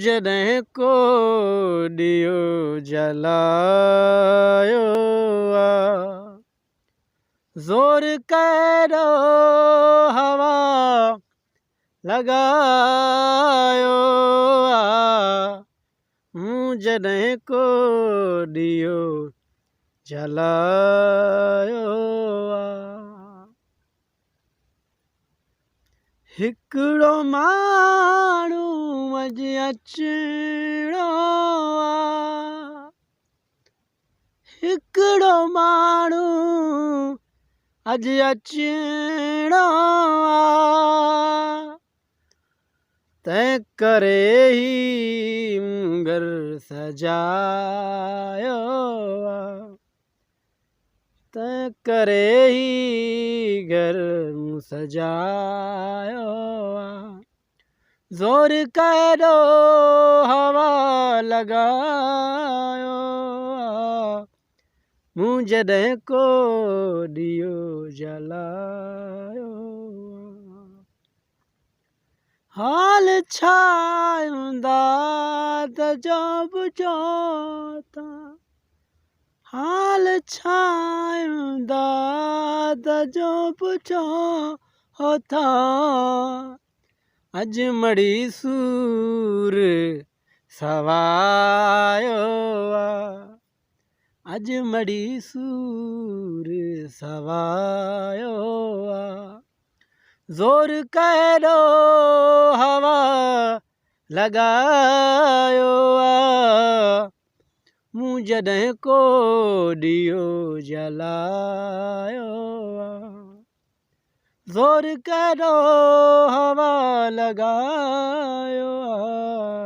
जॾहिं को ॾियो जलायो आहे, ज़ोर कहिड़ो हवा लॻायो आहे, मूं जॾहिं को ॾियो जलायो आहे। हिकिड़ो माण्हू अॼु अचिणो आहे, हिकिड़ो माण्हू अॼु अचिणो आहे, तंहिं करे ही मूं घर सजायो आहे, तंहिं करे ही घर मूं सजायो आहे। ज़ोर कहिड़ो हवा लॻायो आहे, मूं जॾहिं को ॾियो जलायो आहे। हाल छा हूंदा त जो पुछो था, हाल छा हूंदा त जो पुछो था, अॼु मड़ी सूर सवायो आहे, अॼु मड़ी सूर सवायो आहे। ज़ोर कहिड़ो हवा लॻायो आहे, मूं जॾहिं को ॾियो जलायो आहे। ज़ोर कहिड़ो हवा लॻायो आहे।